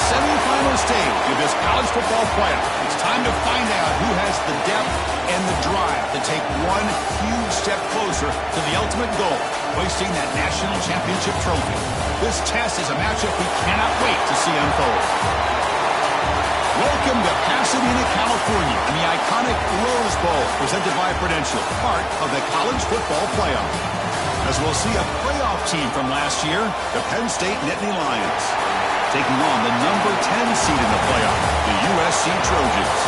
semifinal stage of this college football playoff. It's time to find out who has the depth and the drive to take one huge step closer to the ultimate goal, hoisting that national championship trophy. This test is a matchup we cannot wait to see unfold. Welcome to Pasadena, California, and the iconic Rose Bowl, presented by Prudential, part of the college football playoff. As we'll see a playoff team from last year, the Penn State Nittany Lions, taking on the number 10 seed in the playoff, the USC Trojans.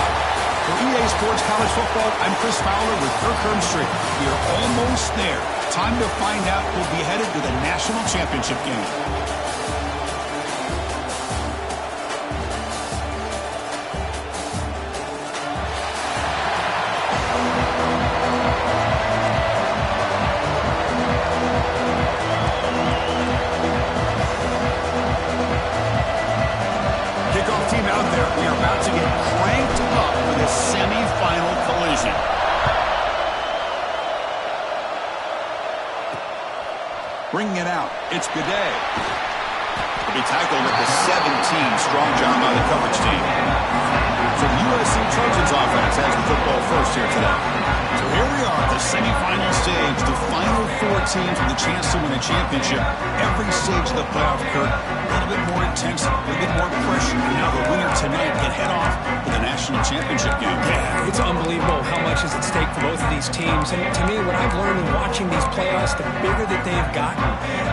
For EA Sports College Football, I'm Chris Fowler with Kirk Hermstreet. We are almost there. Time to find out who'll be headed to the national championship game. Bringing it out, it's Goudet. He'll be tackled at the 17. Strong job by the coverage team. So the USC Trojans offense has the football first here today. So here we are at the semifinal stage, the final 4 teams with a chance to win a championship. Every stage of the playoff, Kirk, a little bit more intense, a little bit more pressure. Now the winner tonight can head off to the national championship game. Yeah, it's unbelievable how much is at stake for both of these teams. And to me, what I've learned in watching these playoffs, the bigger that they've gotten,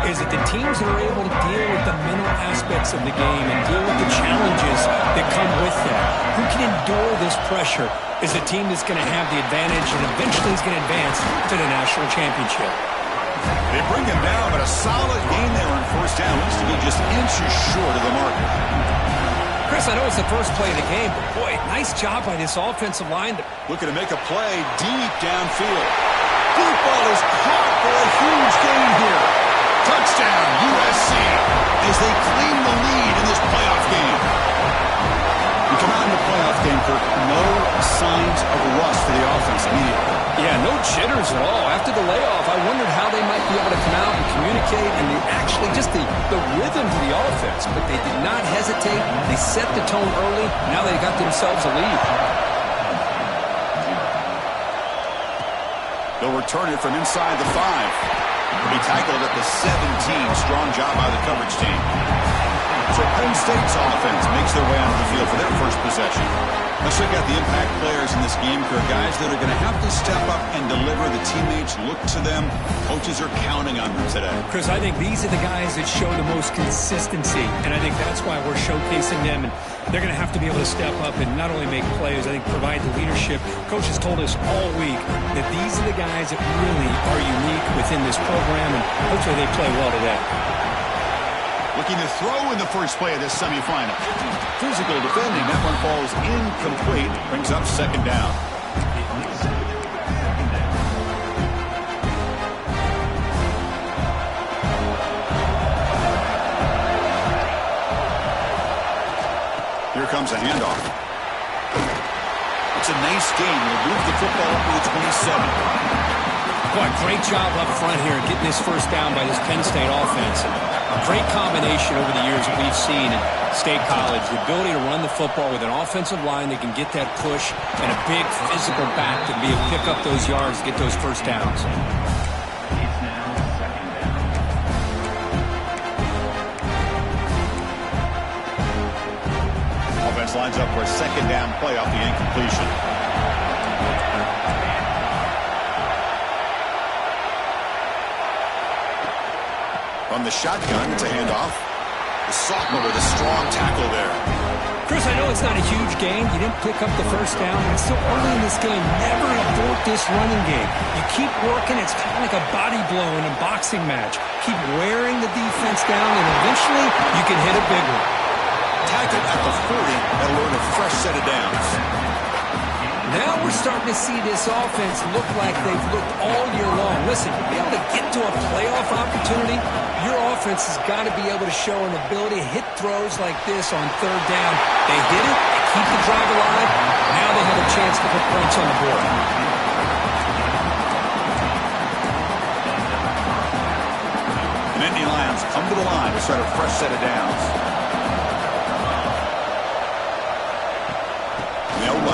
is that the teams that are able to deal with the mental aspects of the game and deal with the challenges that come with that, who can endure this pressure, is the team that's going to have the advantage and eventually is going to advance to the national championship. They bring him down, but a solid gain there on first down. Looks to be just inches short of the marker. Chris, I know it's the first play of the game, but boy, nice job by this offensive line. Looking to make a play deep downfield. Deep ball is caught for a huge gain here. Touchdown, USC, as they claim the lead in this playoff game. We come out in the playoff game, Kirk, no signs of rust for the offense immediately. Yeah, no jitters at all. After the layoff, I wondered how they might be able to come out and communicate and actually just the rhythm to the offense. But they did not hesitate. They set the tone early. Now they got themselves a lead. They'll return it from inside the 5. He'll be tackled at the 17. Strong job by the coverage team. So Penn State's offense makes their way onto the field for their first possession. Let's check out the impact players in this game, Kirk. Guys that are going to have to step up and deliver. The teammates look to them. Coaches are counting on them today. Chris, I think these are the guys that show the most consistency, and I think that's why we're showcasing them. And they're going to have to be able to step up and not only make plays, I think provide the leadership. Coaches told us all week that these are the guys that really are unique within this program, and hopefully they play well today. Looking to throw in the first play of this semifinal. Physical defending. That one falls incomplete. Brings up second down. Here comes a handoff. It's a nice game. We'll move the football up to the 27. Boy, great job up front here getting this first down by this Penn State offense. A great combination over the years that we've seen in State College. The ability to run the football with an offensive line that can get that push and a big physical back to be able to pick up those yards, get those first downs. Offense lines up for a second down play off the incompletion. From the shotgun, it's a handoff. The sophomore with a strong tackle there. Chris, I know it's not a huge game. You didn't pick up the first down, but it's still early in this game. Never abort this running game. You keep working. It's kind of like a body blow in a boxing match. Keep wearing the defense down, and eventually you can hit a big one. Tackled at the 40. That'll earn a fresh set of downs. Now we're starting to see this offense look like they've looked all year long. Listen, to be able to get to a playoff opportunity, your offense has got to be able to show an ability to hit throws like this on third down. They hit it, they keep the drive alive. Now they have a chance to put points on the board. The Nittany Lions come to the line to start a fresh set of downs.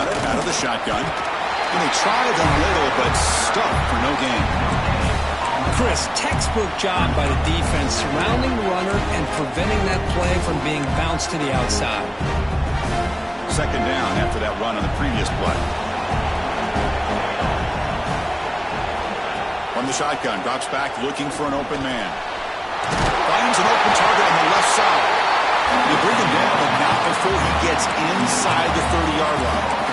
got it out of the shotgun. And they tried them little, but stuck for no gain. Chris, textbook job by the defense surrounding the runner and preventing that play from being bounced to the outside. Second down after that run on the previous play. From the shotgun, drops back looking for an open man. Finds an open target on the left side. You bring him down, but not before he gets inside the 30-yard line.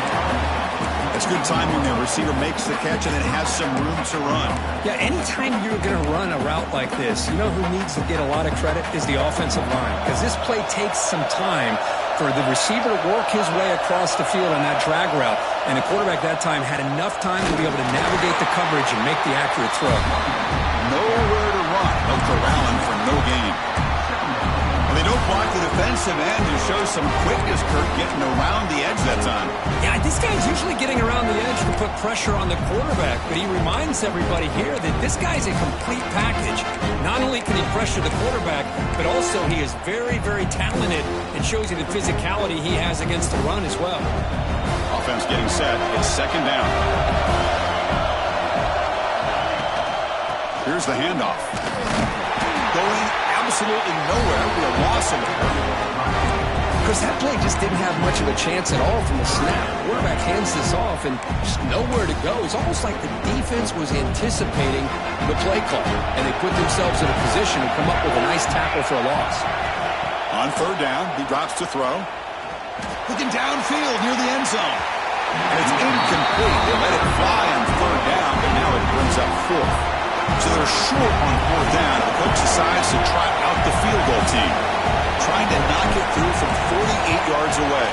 That's good timing there. Receiver makes the catch and then has some room to run. Yeah, anytime you're going to run a route like this, you know who needs to get a lot of credit is the offensive line. Because this play takes some time for the receiver to work his way across the field on that drag route. And the quarterback that time had enough time to be able to navigate the coverage and make the accurate throw. Nowhere to run. No corralling for no gain. And they don't block the defensive end who shows some quickness, Kirk, getting around the edge that time. Yeah, this guy's usually getting around the edge to put pressure on the quarterback, but he reminds everybody here that this guy's a complete package. Not only can he pressure the quarterback, but also he is very, very talented and shows you the physicality he has against the run as well. Offense getting set. It's second down. Here's the handoff. Going absolutely nowhere for a loss of it. Because that play just didn't have much of a chance at all from the snap. The quarterback hands this off and just nowhere to go. It's almost like the defense was anticipating the play call, and they put themselves in a position to come up with a nice tackle for a loss. On third down, he drops to throw. Looking downfield near the end zone. And it's incomplete. They let it fly on third down, but now it brings up fourth. So they're short on fourth down. The coach decides to try out the field goal team, trying to knock it through from 48 yards away.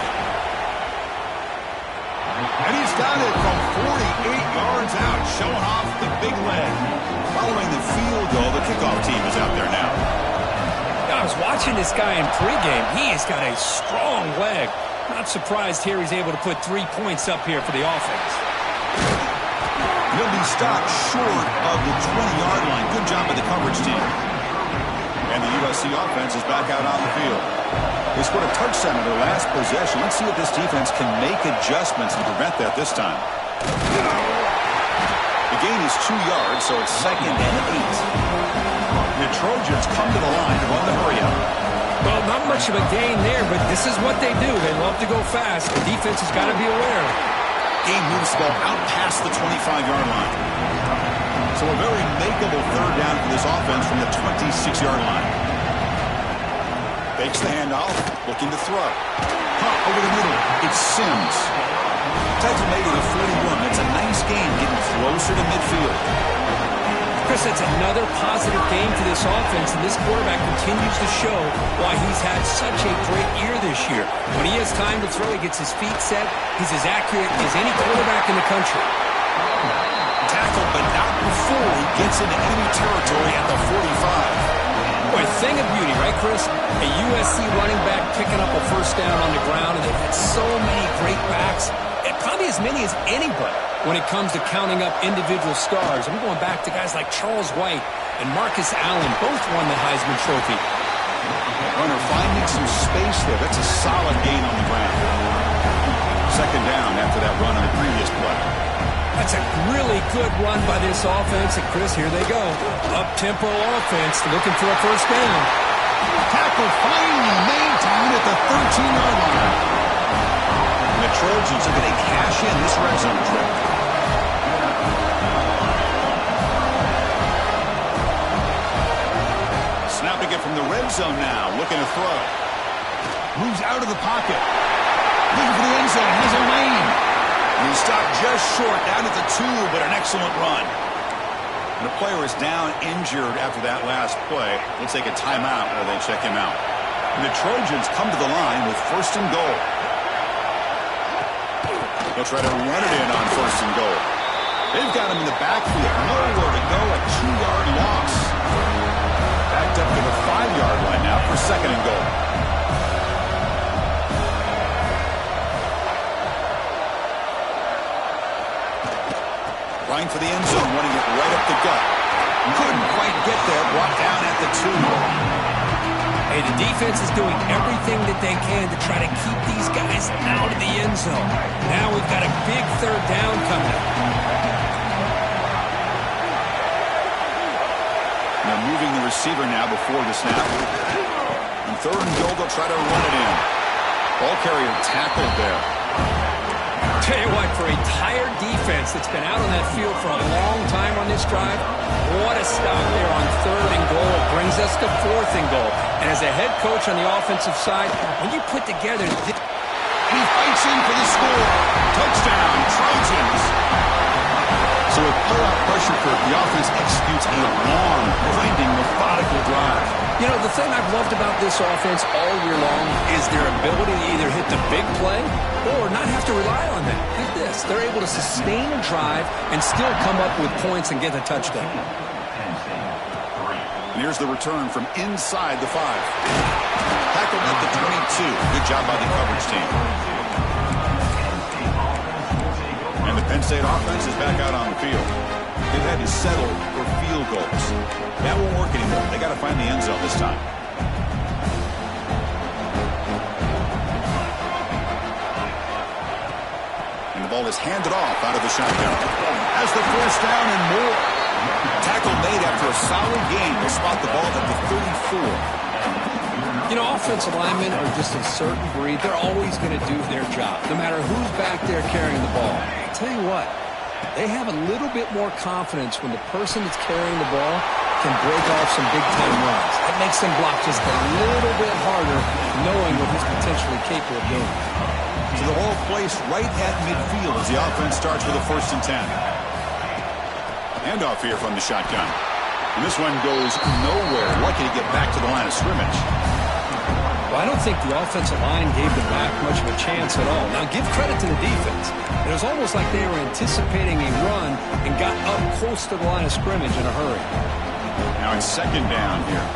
And he's got it from 48 yards out, showing off the big leg. Following the field goal, the kickoff team is out there now. I was watching this guy in pregame. He has got a strong leg. Not surprised here he's able to put 3 points up here for the offense. He'll be stopped short of the 20-yard line. Good job by the coverage team. And the USC offense is back out on the field. They scored a touchdown in their last possession. Let's see if this defense can make adjustments and prevent that this time. The gain is 2 yards, so it's second and 8. The Trojans come to the line to run the hurry up. Well, not much of a gain there, but this is what they do. They love to go fast. The defense has got to be aware. Game moves the ball out past the 25-yard line. So a very makeable third down for this offense from the 26-yard line. Fakes the handoff, looking to throw. Over the middle, it's Sims. Tags made it a 41. It's a nice game getting closer to midfield. Chris, it's another positive game for this offense, and this quarterback continues to show why he's had such a great year this year. When he has time to throw, he gets his feet set. He's as accurate as any quarterback in the country. Tackled, but not before he gets into enemy territory at the 45. Boy, thing of beauty, right, Chris? A USC running back picking up a first down on the ground, and they've had so many great backs, and probably as many as anybody when it comes to counting up individual stars. I'm going back to guys like Charles White and Marcus Allen. Both won the Heisman Trophy. Runner finding some space there. That's a solid gain on the ground. Second down after that run on the previous play. That's a really good run by this offense. And, Chris, here they go. Up-tempo offense looking for a first down. Tackle finally maintained at the 13-yard line. And the Trojans are going to cash in this red zone trip. Snapping it from the red zone now, looking to throw. Moves out of the pocket. Looking for the end zone, has a lane. And he stopped just short, down at the 2, but an excellent run. And the player is down injured after that last play. We'll take a timeout while they check him out. And the Trojans come to the line with first and goal. They'll try to run it in on first and goal. They've got him in the backfield. Nowhere to go, a 2-yard loss. Backed up to the 5-yard line now for second and goal. Trying for the end zone, running it right up the gut. Couldn't quite get there, brought down at the 2. Hey, the defense is doing everything that they can to try to keep these guys out of the end zone. Now we've got a big third down coming up. Now moving the receiver now before the snap. On third and goal, they'll try to run it in. Ball carrier tackled there. Tell you what, for a tired defense that's been out on that field for a long time on this drive, what a stop there on third and goal. It brings us to fourth and goal. And as a head coach on the offensive side, when you put together... He fights in for the score. Touchdown, Trojans. So with playoff pressure, Kirk, the offense executes a long, grinding, methodical drive. You know, the thing I've loved about this offense all year long is their ability to either hit the big play or not have to rely on that. Like this. They're able to sustain a drive and still come up with points and get a touchdown. And here's the return from inside the 5. Tackled at the 22. Good job by the coverage team. And the Penn State offense is back out on the field. They've had to settle for field goals. That won't work anymore. They got to find the end zone this time. And the ball is handed off out of the shotgun. Has the first down and more. Tackle made after a solid game. They'll spot the ball at the 34. You know, offensive linemen are just a certain breed. They're always going to do their job, no matter who's back there carrying the ball. I'll tell you what, they have a little bit more confidence when the person that's carrying the ball can break off some big-time runs. That makes them block just a little bit harder, knowing what he's potentially capable of doing. So the ball placed right at midfield as the offense starts with a 1st and 10. Handoff here from the shotgun. And this one goes nowhere. Lucky to get back to the line of scrimmage. Well, I don't think the offensive line gave them back much of a chance at all. Now, give credit to the defense. It was almost like they were anticipating a run and got up close to the line of scrimmage in a hurry. Now it's 2nd down here.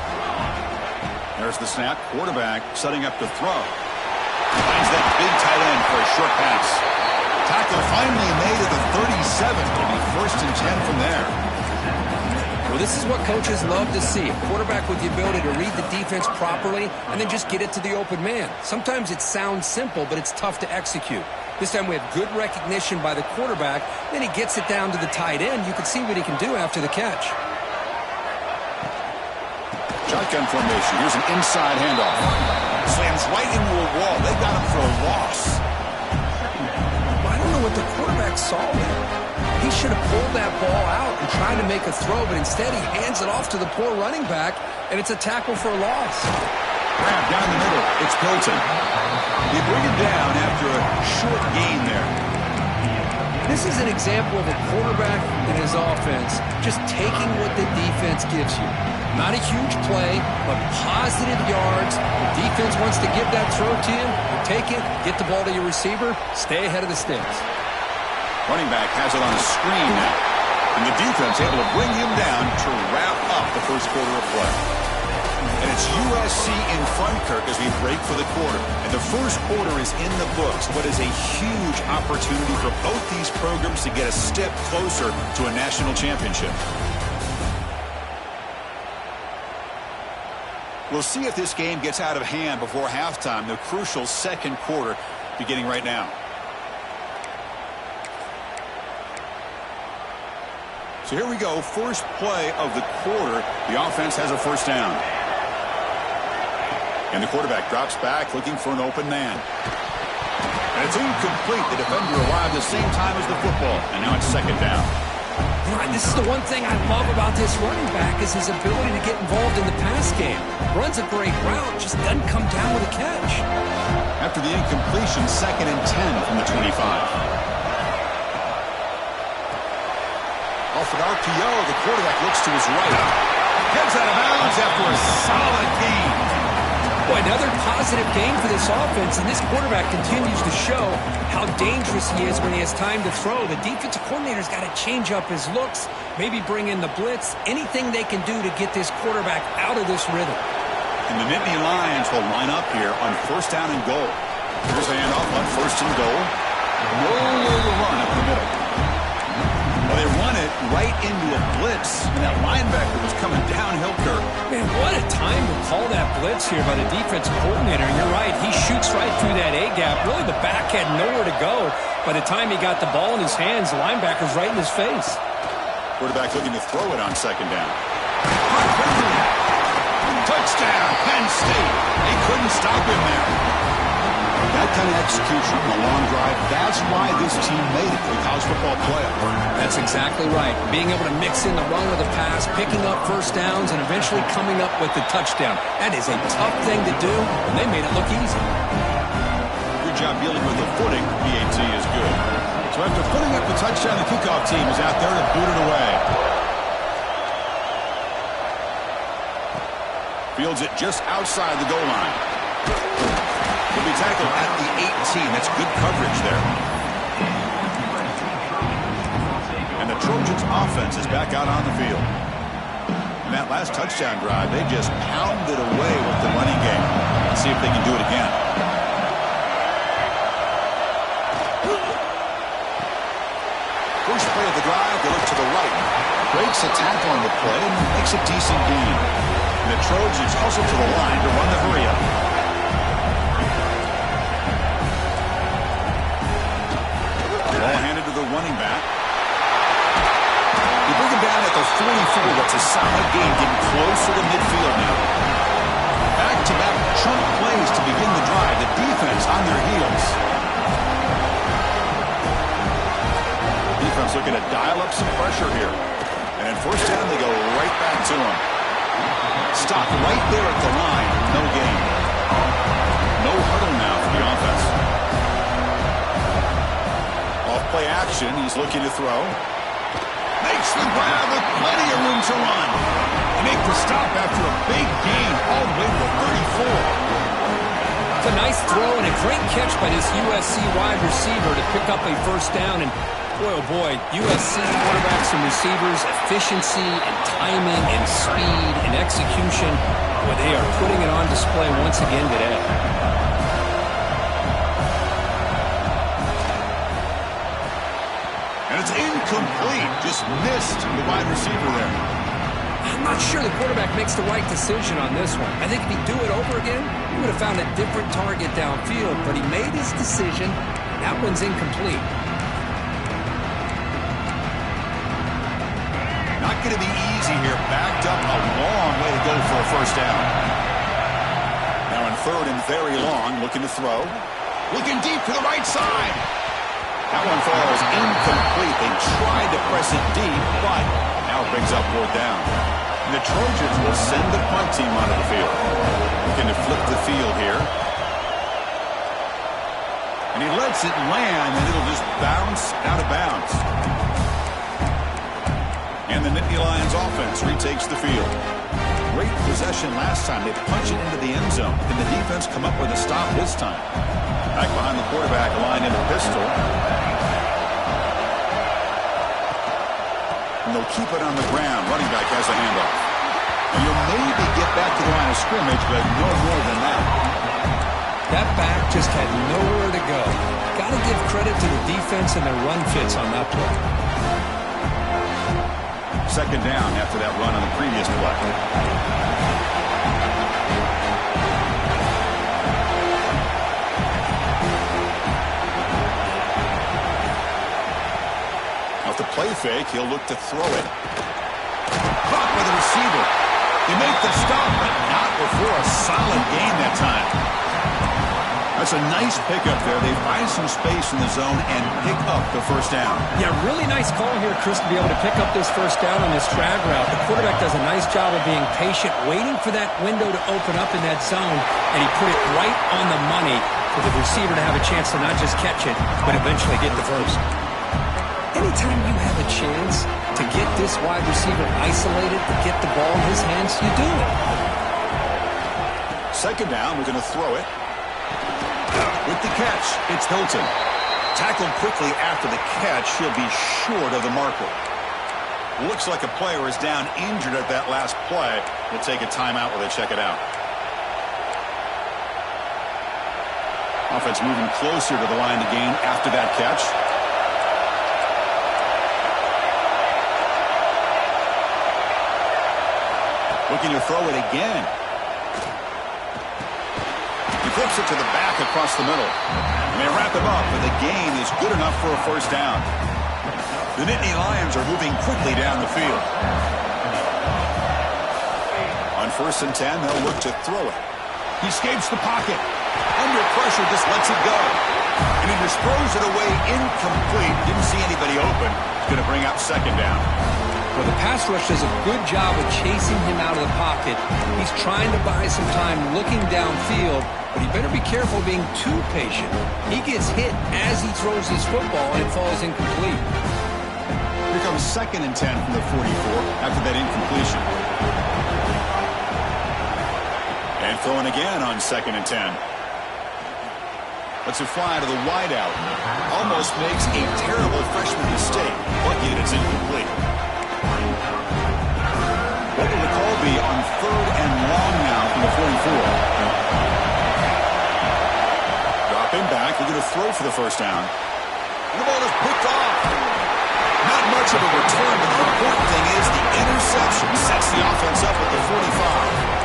There's the snap. Quarterback setting up to throw. Finds that big tight end for a short pass. Tackle finally made at the 37. It'll be 1st and 10 from there. Well, this is what coaches love to see. A quarterback with the ability to read the defense properly and then just get it to the open man. Sometimes it sounds simple, but it's tough to execute. This time we have good recognition by the quarterback. Then he gets it down to the tight end. You can see what he can do after the catch. Shotgun formation. Here's an inside handoff. Slams right into a wall. They got him for a loss. I don't know what the quarterback saw there. He should have pulled that ball out and tried to make a throw, but instead he hands it off to the poor running back, and it's a tackle for a loss. Grab down the middle. It's Pilton. They bring him down after a short gain there. This is an example of a quarterback and his offense just taking what the defense gives you. Not a huge play, but positive yards. The defense wants to give that throw to you. You take it, get the ball to your receiver, stay ahead of the sticks. Running back has it on a screen now. And the defense able to bring him down to wrap up the first quarter of play. And it's USC in front, Kirk, as we break for the quarter. And the first quarter is in the books. What is a huge opportunity for both these programs to get a step closer to a national championship. We'll see if this game gets out of hand before halftime. The crucial second quarter beginning right now. So here we go. First play of the quarter. The offense has a 1st down. And the quarterback drops back looking for an open man. And it's incomplete. The defender arrived at the same time as the football. And now it's 2nd down. This is the one thing I love about this running back is his ability to get involved in the pass game. Runs a great route, just doesn't come down with a catch. After the incompletion, 2nd and 10 from the 25. Off an RPO, the quarterback looks to his right. Gets out of bounds after a solid gain. Boy, another positive game for this offense, and this quarterback continues to show how dangerous he is when he has time to throw. The defensive coordinator's got to change up his looks, maybe bring in the blitz, anything they can do to get this quarterback out of this rhythm. And the Nittany Lions will line up here on 1st down and goal. Here's a handoff on 1st and goal. Nowhere to run up the middle. Well, they run it right into a blitz, and that linebacker was coming downhill, Kirk. Man, what a time to call that blitz here by the defensive coordinator. And you're right, he shoots right through that A-gap. Really, the back had nowhere to go. By the time he got the ball in his hands, the linebacker's right in his face. Quarterback looking to throw it on second down. Touchdown, Penn State. They couldn't stop him there. That kind of execution on a long drive, that's why this team made it to the college football playoff. That's exactly right. Being able to mix in the run with the pass, picking up first downs, and eventually coming up with the touchdown. That is a tough thing to do, and they made it look easy. Good job dealing with the footing. PAT is good. So after putting up the touchdown, the kickoff team is out there to boot it away. Fields it just outside the goal line. He'll be tackled at the 18. That's good coverage there. And the Trojans' offense is back out on the field. In that last touchdown drive, they just pounded away with the running game. Let's see if they can do it again. First play of the drive, they look to the right. Breaks a tackle on the play and makes a decent gain. And the Trojans hustle to the line to run the hurry-up. Ball handed to the running back. You bring him down at the 44. That's a solid gain, getting closer to midfield now. Back-to-back chunk plays to begin the drive. The defense on their heels. Defense looking to dial up some pressure here. And in first down, they go right back to him. Stop right there at the line. No gain. No huddle now for the offense. Play action. He's looking to throw. Makes the grab with plenty of room to run. They make the stop after a big gain all the way to the 34. It's a nice throw and a great catch by this USC wide receiver to pick up a first down. And boy, oh boy, USC quarterbacks and receivers, efficiency and timing and speed and execution. Boy, they are putting it on display once again today. And it's incomplete. Just missed the wide receiver there. I'm not sure the quarterback makes the right decision on this one. I think if he'd do it over again, he would have found a different target downfield. But he made his decision. That one's incomplete. Not going to be easy here. Backed up a long way to go for a first down. Now in third and very long, looking to throw. Looking deep to the right side. That one falls incomplete. They tried to press it deep, but now it brings up fourth down. And the Trojans will send the punt team onto the field. Looking to flip the field here. And he lets it land, and it'll just bounce out of bounds. And the Nittany Lions offense retakes the field. Great possession last time. They punch it into the end zone. Can the defense come up with a stop this time? Back behind the quarterback, line in the pistol. And they'll keep it on the ground. Running back has a handoff. And you'll maybe get back to the line of scrimmage, but no more than that. That back just had nowhere to go. Got to give credit to the defense and their run fits on that play. Second down after that run on the previous play. Off the play fake, he'll look to throw it. Caught by the receiver. They make the stop, but not before a solid gain that time. That's a nice pickup there. They find some space in the zone and pick up the first down. Yeah, really nice call here, Chris, to be able to pick up this first down on this drag route. The quarterback does a nice job of being patient, waiting for that window to open up in that zone, and he put it right on the money for the receiver to have a chance to not just catch it, but eventually get the first. Anytime you have a chance to get this wide receiver isolated, to get the ball in his hands, you do it. Second down, we're going to throw it. With the catch, it's Hilton. Tackled quickly after the catch, he'll be short of the marker. Looks like a player is down injured at that last play. We'll take a timeout while they check it out. Offense moving closer to the line to gain after that catch. looking to throw it again. He flips it to the back across the middle. And they wrap him up, but the gain is good enough for a first down. The Nittany Lions are moving quickly down the field. On 1st and 10, they'll look to throw it. He escapes the pocket. Under pressure, just lets it go. And he just throws it away incomplete. Didn't see anybody open. It's going to bring up 2nd down. Well, the pass rush does a good job of chasing him out of the pocket. He's trying to buy some time looking downfield, but he better be careful being too patient. He gets hit as he throws his football, and it falls incomplete. Here comes 2nd and 10 from the 44 after that incompletion. And throwing again on 2nd and 10. Lets it fly to the wideout. Almost makes a terrible freshman mistake. Lucky that it's incomplete. What will the call be on 3rd and long now from the 44? Dropping back. They're going to throw for the first down. And the ball is picked off. Not much of a return, but the important thing is the interception sets the offense up at the 45.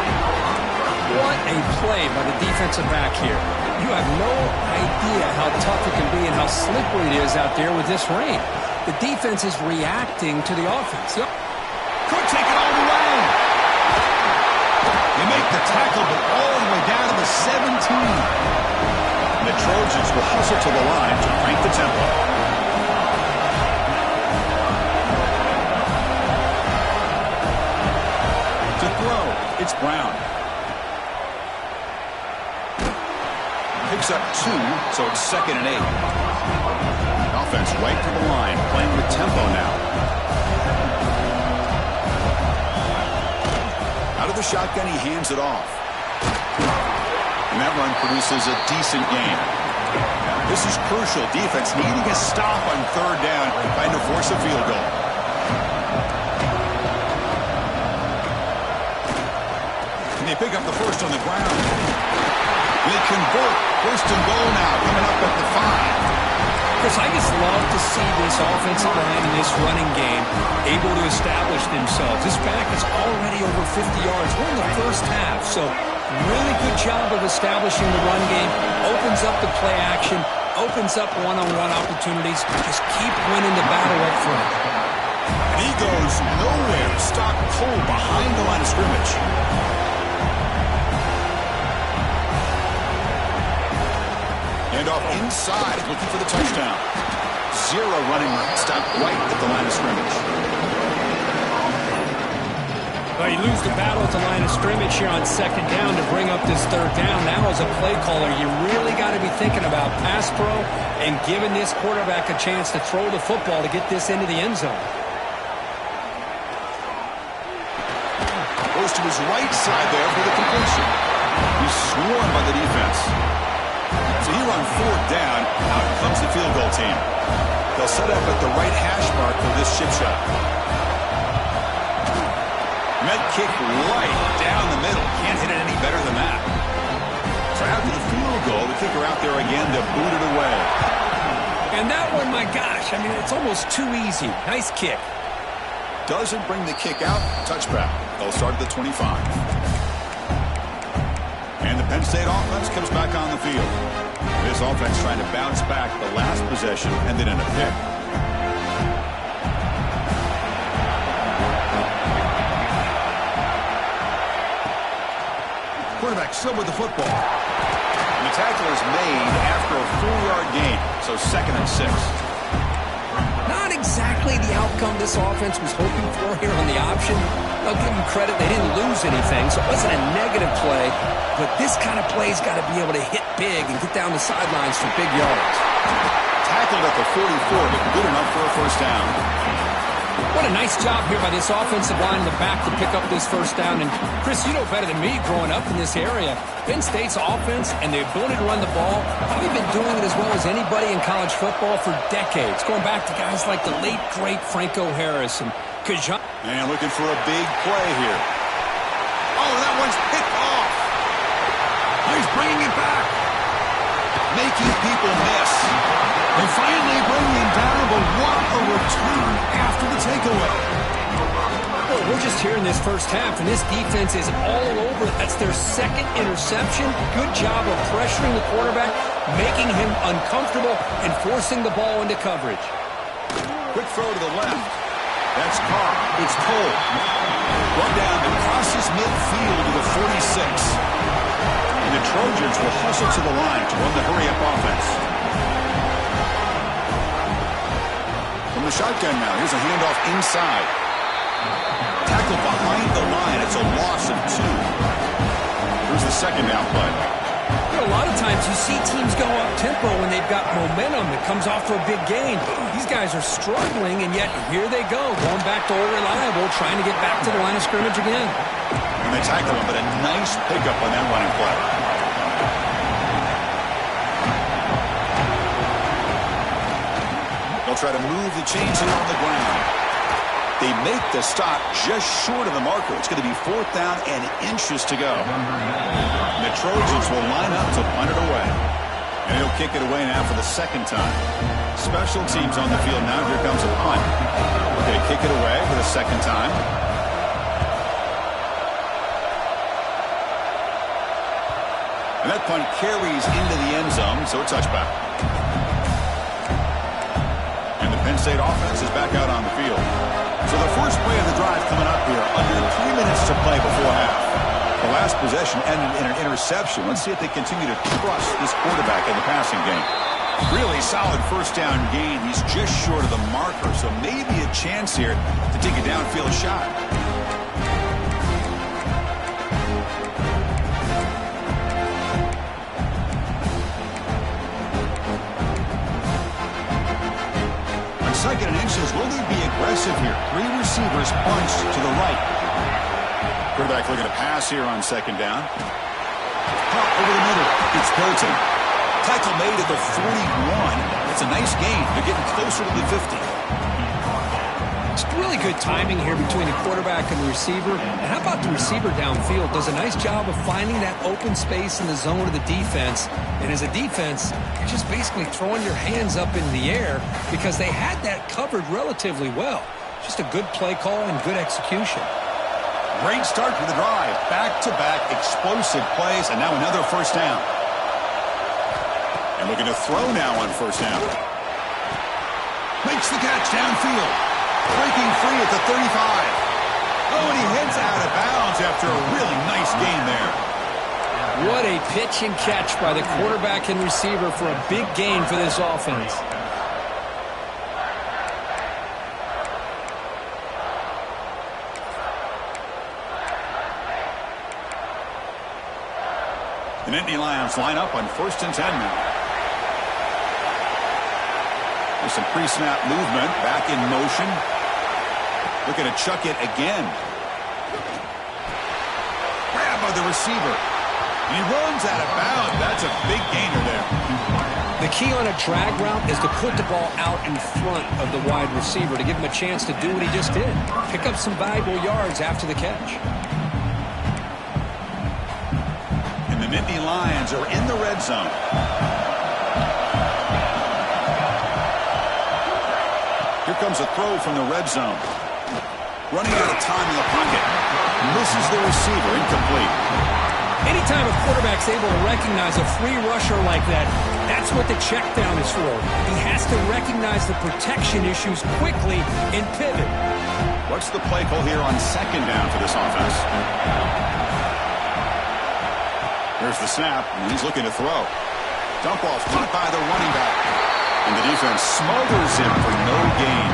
What a play by the defensive back here. You have no idea how tough it can be and how slippery it is out there with this rain. The defense is reacting to the offense. Could take it all the way. They make the tackle, but all the way down to the 17. And the Trojans will hustle to the line to crank the tempo. To throw, it's Brown. Picks up 2, so it's 2nd and 8. Offense right to the line, playing with tempo now. Out of the shotgun, he hands it off. And that run produces a decent gain. This is crucial. Defense needing a stop on 3rd down, trying to force a field goal. And they pick up the first on the ground. They convert. 1st and goal now, coming up at the 5. Chris, I just love to see this offensive line in this running game able to establish themselves. This back is already over 50 yards. We're in the first half, so really good job of establishing the run game. Opens up the play action, opens up one-on-one opportunities. Just keep winning the battle up front. And he goes nowhere. Stock cold behind the line of scrimmage. And off inside, looking for the touchdown. 0 running room. Stop right at the line of scrimmage. Well, you lose the battle at the line of scrimmage here on 2nd down to bring up this 3rd down. Now, as a play caller, you really got to be thinking about pass pro and giving this quarterback a chance to throw the football to get this into the end zone. Goes to his right side there for the completion. He's swarmed by the defense. So here on 4th down, out comes the field goal team. They'll set up at the right hash mark for this chip shot. Met kick right down the middle. Can't hit it any better than that. So after the field goal, the kicker out there again to boot it away. And that one, my gosh, I mean, it's almost too easy. Nice kick. Doesn't bring the kick out. Touchback. They'll start at the 25. And the Penn State offense comes back on the field. This offense trying to bounce back the last possession and then in a pick. Quarterback still with the football. And the tackle is made after a 4-yard gain, so 2nd and 6. Not exactly the outcome this offense was hoping for here on the option. I'll give them credit. They didn't lose anything, so it wasn't a negative play. But this kind of play's got to be able to hit big and get down the sidelines for big yards. Tackled at the 44, but good enough for a first down. What a nice job here by this offensive line in the back to pick up this first down. And, Chris, you know better than me growing up in this area. Penn State's offense and the ability to run the ball, probably been doing it as well as anybody in college football for decades, going back to guys like the late, great Franco Harris and Kajan. And looking for a big play here. Oh, that one's picked off. He's bringing it back. Making people miss. They finally bring him down, but what a return after the takeaway. Well, we're just here in this first half, and this defense is all over. That's their second interception. Good job of pressuring the quarterback, making him uncomfortable, and forcing the ball into coverage. Quick throw to the left. That's caught. It's Cole. Run down and crosses midfield to the 46. And the Trojans will hustle to the line to run the hurry-up offense. From the shotgun now, here's a handoff inside. Tackle behind the line. It's a loss of 2. Here's the second down play. A lot of times you see teams go up-tempo when they've got momentum that comes off for a big gain. These guys are struggling, and yet here they go, going back to old reliable, trying to get back to the line of scrimmage again. And they tackle him, but a nice pickup on that running play. They'll try to move the chains here on the ground. They make the stop just short of the marker. It's going to be 4th down and inches to go. And the Trojans will line up to punt it away. And he'll kick it away now for the second time. Special teams on the field now. Here comes a punt. They kick it away for the second time. And that punt carries into the end zone, so a touchback. And the Penn State offense is back out on the field. So the first play of the drive coming up here, under 3 minutes to play before half. The last possession ended in an interception. Let's see if they continue to trust this quarterback in the passing game. Really solid first down gain. He's just short of the marker, so maybe a chance here to take a downfield shot. Second and inches, will they be aggressive here? 3 receivers bunched to the right. Quarterback looking to pass here on second down. Pop over the middle. It's Bolton. Tackle made at the 41. It's a nice gain. They're getting closer to the 50. It's really good timing here between the quarterback and the receiver. And how about the receiver downfield? Does a nice job of finding that open space in the zone of the defense. And as a defense, you're just basically throwing your hands up in the air because they had that covered relatively well. Just a good play call and good execution. Great start to the drive. Back-to-back explosive plays, and now another first down. And looking to throw now on first down. Makes the catch downfield. Breaking free at the 35. Oh, and he heads out of bounds after a really nice gain there. What a pitch and catch by the quarterback and receiver for a big gain for this offense. The Nittany Lions line up on 1st and 10 now. There's some pre-snap movement, back in motion. Looking to chuck it again. Grab by the receiver. And he runs out of bounds. That's a big gainer there. The key on a drag route is to put the ball out in front of the wide receiver to give him a chance to do what he just did. Pick up some valuable yards after the catch. And the Nittany Lions are in the red zone. Here comes a throw from the red zone. Running out of time in the pocket. Misses the receiver, incomplete. Anytime a quarterback's able to recognize a free rusher like that, that's what the check down is for. He has to recognize the protection issues quickly and pivot. What's the play call here on second down for this offense? Here's the snap, and he's looking to throw. Dump off caught by the running back. And the defense smothers him for no gain.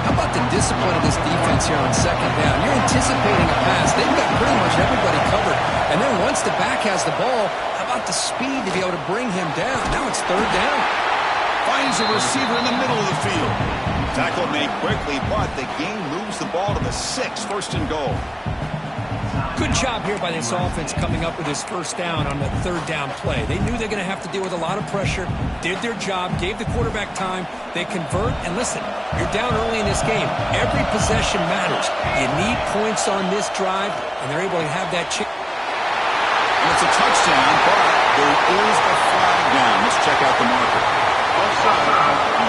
How about the discipline of this defense here on second down? You're anticipating a pass. They've got pretty much everybody covered. And then once the back has the ball, how about the speed to be able to bring him down? Now it's third down. Finds a receiver in the middle of the field. Tackle made quickly, but the game moves the ball to the 6, 1st and goal. Good job here by this offense coming up with this first down on the third down play. They knew they're going to have to deal with a lot of pressure, did their job, gave the quarterback time. They convert, and listen, you're down early in this game. Every possession matters. You need points on this drive, and they're able to have that chance. And it's a touchdown, but there is a flag down. Let's check out the marker. Offside.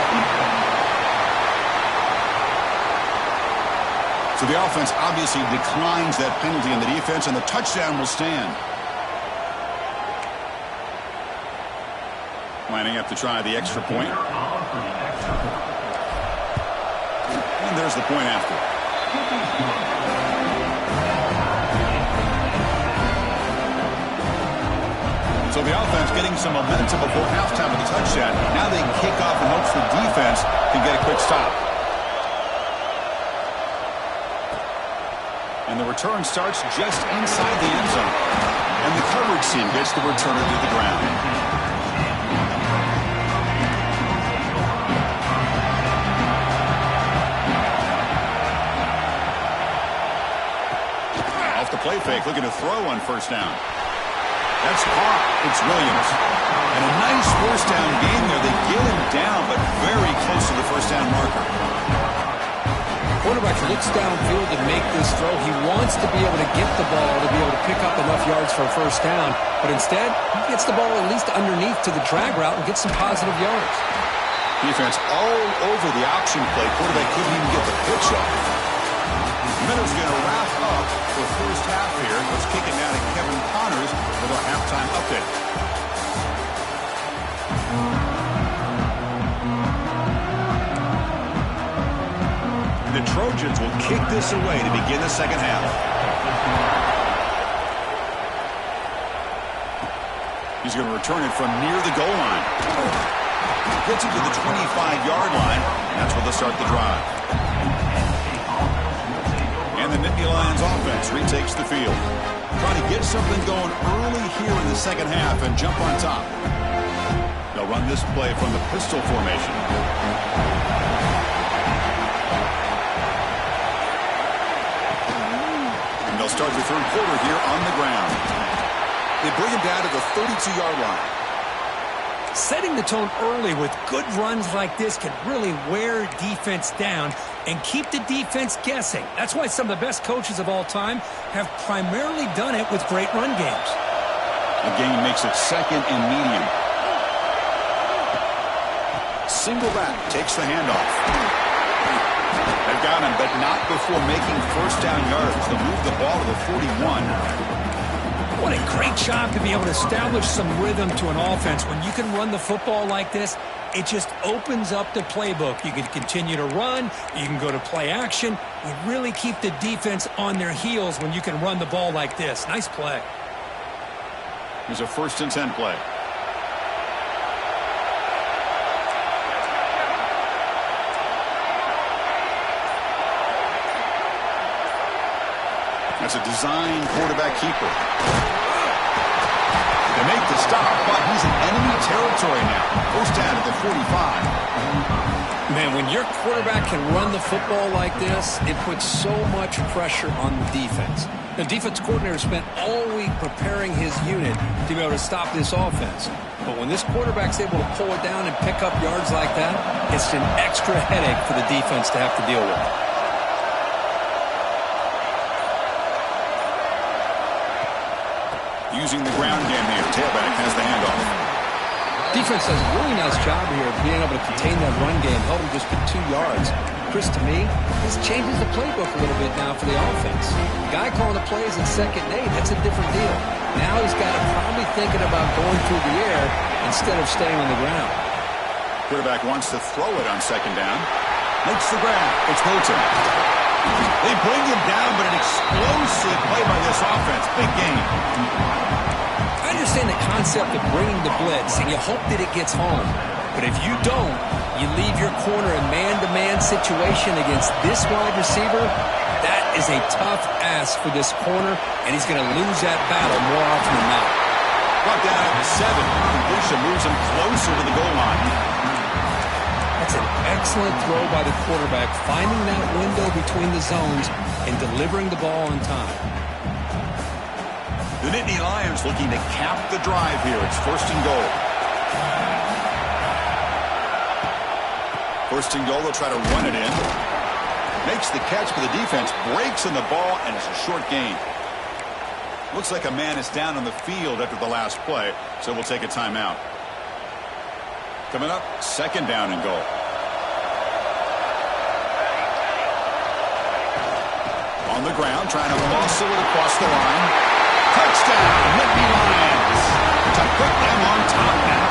So the offense obviously declines that penalty in the defense, and the touchdown will stand. Lining up to try the extra point. And there's the point after. So the offense getting some momentum before halftime with a touchdown. Now they kick off in hopes the defense can get a quick stop. And the return starts just inside the end zone. And the coverage team gets the returner to the ground. Off the play fake, looking to throw on first down. That's caught. It's Williams. And a nice first down game there. They get him down, but very close to the first down marker. Quarterback looks downfield to make this throw. He wants to be able to get the ball to be able to pick up enough yards for a first down. But instead, he gets the ball at least underneath to the drag route and gets some positive yards. Defense all over the option play. Quarterback couldn't even get the pitch off. Miller's going to wrap up the first half here. Let's kick it now to Kevin Connors with our halftime update. The Trojans will kick this away to begin the second half. He's going to return it from near the goal line. Gets it to the 25-yard line. That's where they'll start the drive. And the Nittany Lions offense retakes the field. Trying to get something going early here in the second half and jump on top. They'll run this play from the pistol formation. And they'll start the third quarter here on the ground. They bring him down to the 32-yard line. Setting the tone early with good runs like this can really wear defense down and keep the defense guessing. That's why some of the best coaches of all time have primarily done it with great run games. The game makes it second and medium. Single back takes the handoff. They've got him, but not before making first down yards. They'll move the ball to the 41. What a great job to be able to establish some rhythm to an offense. When you can run the football like this, it just opens up the playbook. You can continue to run. You can go to play action. You really keep the defense on their heels when you can run the ball like this. Nice play. Here's a 1st and 10 play. That's a design quarterback keeper. They make the stop, but he's in enemy territory now. First down at the 45. Man, when your quarterback can run the football like this, it puts so much pressure on the defense. The defense coordinator spent all week preparing his unit to be able to stop this offense. But when this quarterback's able to pull it down and pick up yards like that, it's an extra headache for the defense to have to deal with. Using the ground game here. Tailback has the handoff. Defense does a really nice job here of being able to contain that run game, held him just for 2 yards. Chris, to me, this changes the playbook a little bit now for the offense. The guy calling the plays in 2nd and 8, that's a different deal. Now he's got to probably thinking about going through the air instead of staying on the ground. Quarterback wants to throw it on 2nd down. Makes the grab. It's Hilton. They bring him down, but an explosive play by this offense. Big game. I understand the concept of bringing the blitz, and you hope that it gets home. But if you don't, you leave your corner in man-to-man situation against this wide receiver. That is a tough ask for this corner, and he's going to lose that battle more often than not. Brought down at the 7. Completion moves him closer to the goal line. That's an excellent throw by the quarterback, finding that window between the zones and delivering the ball on time. The Nittany Lions looking to cap the drive here. It's 1st and goal. 1st and goal, they'll try to run it in. Makes the catch, but the defense breaks on the ball, and it's a short gain. Looks like a man is down on the field after the last play, so we'll take a timeout. Coming up, 2nd down and goal. On the ground, trying to muscle it across the line. Touchdown, Nittany Lions. To put them on top now.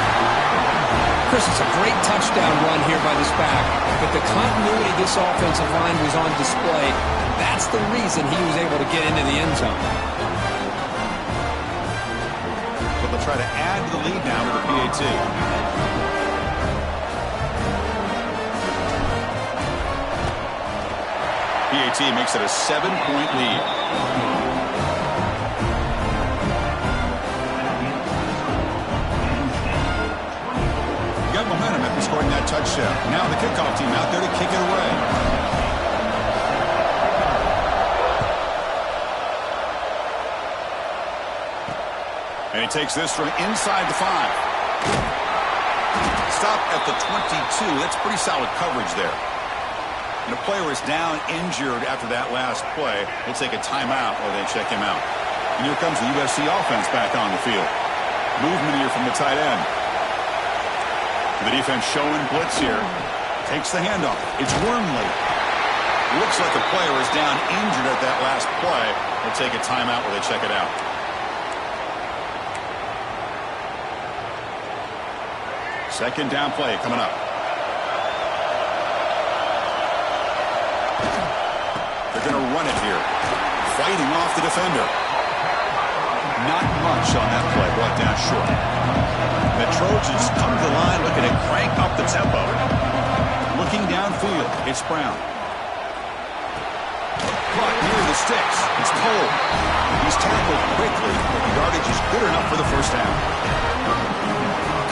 Chris, it's a great touchdown run here by this back, but the continuity of this offensive line was on display. That's the reason he was able to get into the end zone. So they'll try to add to the lead now with the PAT. PAT makes it a 7-point lead. Got momentum after scoring that touchdown. Now the kickoff team out there to kick it away. And he takes this from inside the 5. Stop at the 22. That's pretty solid coverage there. And the player is down injured after that last play. We'll take a timeout while they check him out. And here comes the USC offense back on the field. Movement here from the tight end. The defense showing blitz here. Takes the handoff. It's Wormley. Looks like the player is down injured at that last play. We'll take a timeout while they check it out. Second down play coming up. They're going to run it here. Fighting off the defender. Not much on that play. Brought down short. The Trojans come to the line looking to crank up the tempo. Looking downfield. It's Brown. Caught near the sticks. It's Cole. He's tackled quickly, but the yardage is good enough for the first down.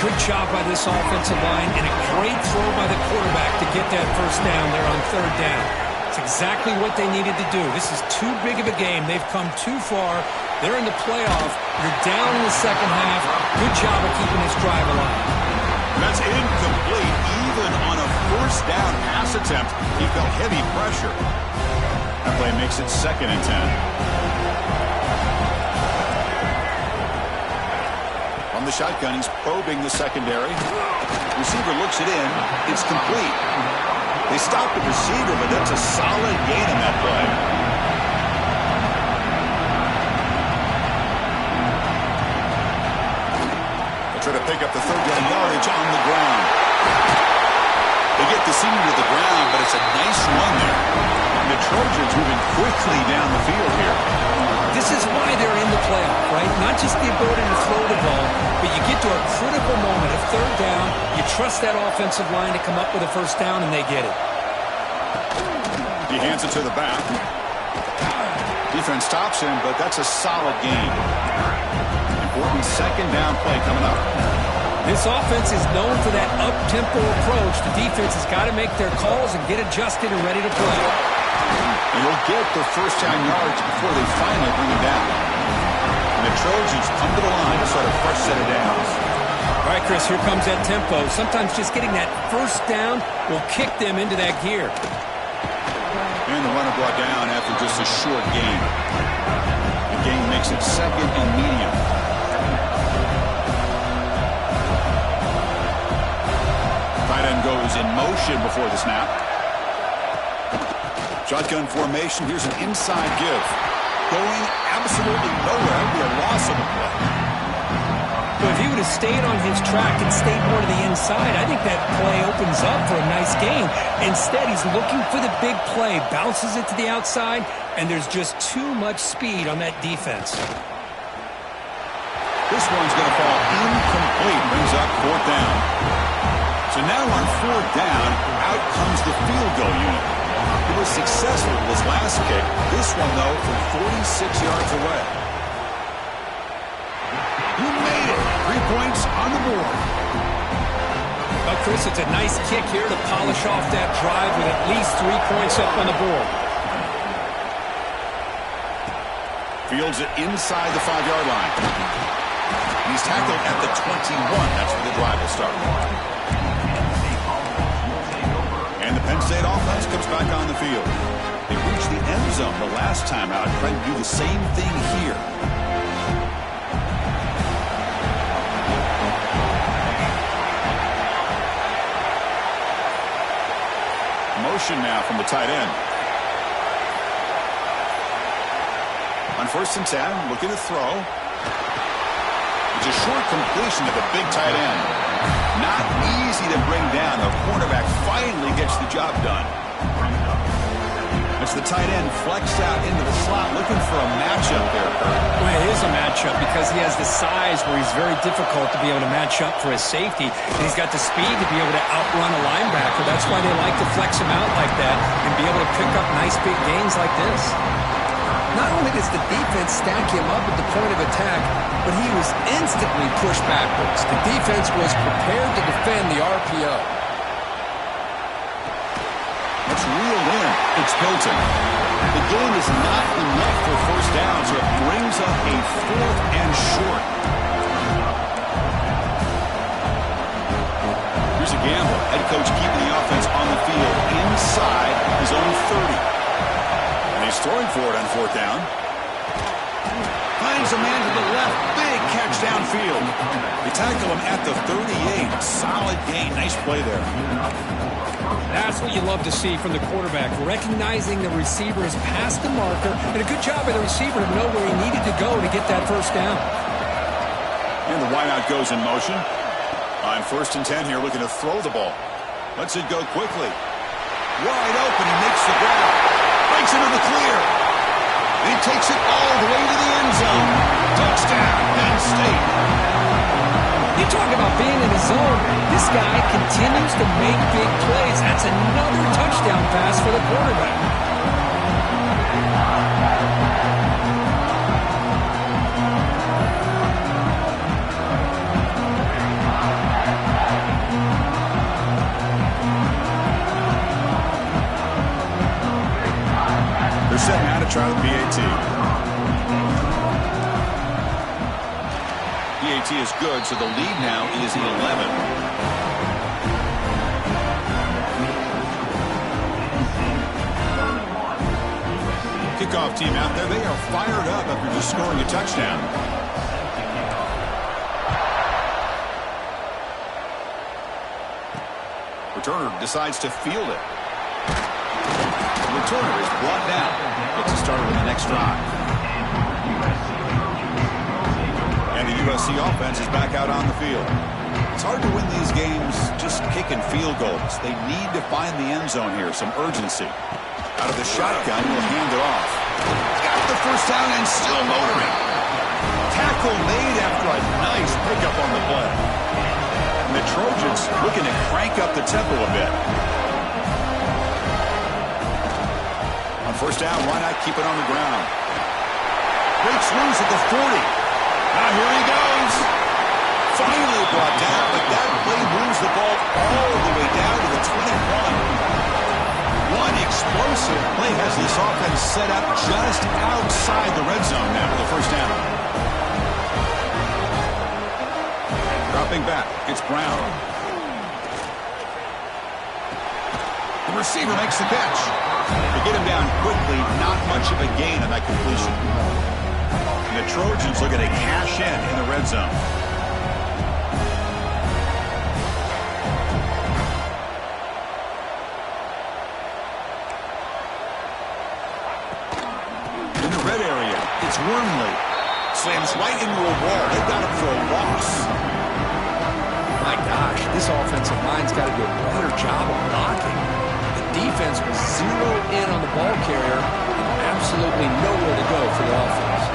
Good job by this offensive line and a great throw by the quarterback to get that first down there on third down. It's exactly what they needed to do. This is too big of a game. They've come too far. They're in the playoff. You're down in the second half. Good job of keeping this drive alive. That's incomplete. Even on a first down pass attempt, he felt heavy pressure. That play makes it 2nd and 10. On the shotgun, he's probing the secondary. Receiver looks it in. It's complete. They stop the receiver, but that's a solid gain on that play. They try to pick up the third down yardage on the ground. They get the senior to the ground, but it's a nice run there. And the Trojans moving quickly down the field here. This is why they're in the playoff, right? Not just the ability to throw the ball, but you get to a critical moment of third down. You trust that offensive line to come up with a first down, and they get it. He hands it to the back. Defense stops him, but that's a solid gain. Important second down play coming up. This offense is known for that up-tempo approach. The defense has got to make their calls and get adjusted and ready to play. And they'll get their first down yards before they finally bring him down. And the Trojans come to the line to start a fresh set of downs. All right, Chris, here comes that tempo. Sometimes just getting that first down will kick them into that gear. And the runner brought down after just a short gain. The gain makes it 2nd and medium. Tight end goes in motion before the snap. Shotgun formation. Here's an inside give. Going absolutely nowhere. That would be a loss of the play. But if he would have stayed on his track and stayed more to the inside, I think that play opens up for a nice gain. Instead, he's looking for the big play, bounces it to the outside, and there's just too much speed on that defense. This one's going to fall incomplete. Brings up 4th down. So now on 4th down, out comes the field goal unit. He was successful with his last kick. This one, though, from 46 yards away. He made it. 3 points on the board. Well, Chris, it's a nice kick here to polish off that drive with at least 3 points up on the board. Fields it inside the 5-yard line. He's tackled at the 21. That's where the drive will start. And the Penn State offense comes back on the field. They reached the end zone the last time out, trying to do the same thing here. Motion now from the tight end. first and 10, looking to throw. It's a short completion to the big tight end. Not easy to bring down. The quarterback finally gets the job done. As the tight end flexed out into the slot, looking for a matchup there, Kurt. Well, it is a matchup because he has the size where he's very difficult to be able to match up for his safety. And he's got the speed to be able to outrun a linebacker. That's why they like to flex him out like that and be able to pick up nice big gains like this. Not only does the defense stack him up at the point of attack, but he was instantly pushed backwards. The defense was prepared to defend the RPO. It's reeled in. It's Hilton. The game is not enough for first down, so it brings up a 4th and short. Here's a gamble. Head coach keeping the offense on the field inside his own 30. And he's throwing for it on 4th down. Finds a man to the left. Big catch downfield. They tackle him at the 38. Solid gain. Nice play there. That's what you love to see from the quarterback, recognizing the receiver has passed the marker, and a good job by the receiver to know where he needed to go to get that first down. And the wideout goes in motion. On 1st and 10 here, looking to throw the ball. Lets it go quickly. Wide open, he makes the grab. Breaks into the clear. And he takes it all the way to the end zone. Touchdown, Penn State. You talk about being in the zone. This guy continues to make big plays. That's another touchdown pass for the quarterback. They're setting out to try the PAT. PAT is good, so the lead now is 11. Kickoff team out there. They are fired up after just scoring a touchdown. Returner decides to field it. The returner is brought down. Gets a starter in the next drive. And the USC offense is back out on the field. It's hard to win these games just kicking field goals. They need to find the end zone here, some urgency. Out of the shotgun, he'll hand it off. Got the first down and still motoring. Tackle made after a nice pickup on the play. And the Trojans looking to crank up the tempo a bit. On first down, why not keep it on the ground? Breaks loose at the 40. Now here he goes. Finally brought down, but that play moves the ball all the way down to the 21. One explosive play has this offense set up just outside the red zone now for the first down. Dropping back, it's Brown. The receiver makes the catch. To get him down quickly, not much of a gain on that completion. And the Trojans looking to cash in the red zone. In the red area, it's Wormley. Slams right into a wall. They've got him for a loss. My gosh, this offensive line's got to do a better job of blocking. The defense was zeroed in on the ball carrier and absolutely nowhere to go for the offense.